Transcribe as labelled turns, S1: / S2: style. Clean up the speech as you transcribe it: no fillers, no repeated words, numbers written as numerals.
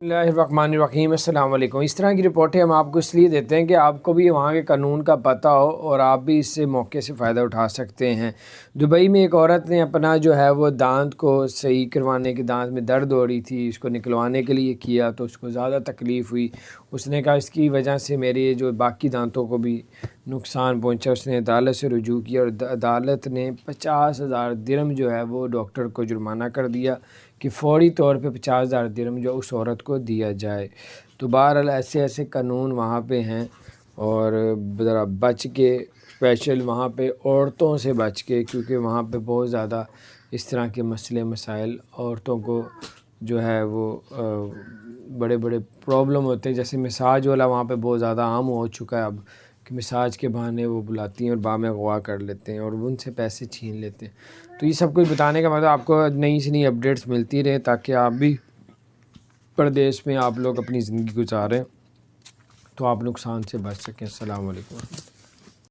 S1: बिस्मिल्लाहिर्रहमानिर्रहीम। अस्सलाम वालेकुम। इस तरह की रिपोर्टें हम आपको इसलिए देते हैं कि आपको भी वहाँ के कानून का पता हो और आप भी इससे मौके से फ़ायदा उठा सकते हैं। दुबई में एक औरत ने अपना जो है वो दांत को सही करवाने के, दांत में दर्द हो रही थी, इसको निकलवाने के लिए किया तो उसको ज़्यादा तकलीफ़ हुई। उसने कहा इसकी वजह से मेरे जो बाकी दांतों को भी नुकसान पहुंचा। उसने अदालत से रुजू किया और अदालत ने 50,000 दिरहम जो है वो डॉक्टर को जुर्माना कर दिया कि फ़ौरी तौर पे 50,000 दिरहम जो उस औरत को दिया जाए। तो बहरहाल ऐसे ऐसे कानून वहाँ पे हैं और ज़रा बच के, स्पेशल वहाँ पे औरतों से बच के, क्योंकि वहाँ पे बहुत ज़्यादा इस तरह के मसले मसाइल औरतों को जो है वो बड़े बड़े प्रॉब्लम होते हैं। जैसे मसाज वाला वहाँ पे बहुत ज़्यादा आम हो चुका है अब कि मसाज के बहाने वो बुलाती हैं और बाम अगवा कर लेते हैं और उनसे पैसे छीन लेते हैं। तो ये सब कुछ बताने का मतलब आपको नई से नई अपडेट्स मिलती रहे ताकि आप भी प्रदेश में आप लोग अपनी ज़िंदगी गुजारें तो आप नुकसान से बच सकें। अस्सलाम वालेकुम।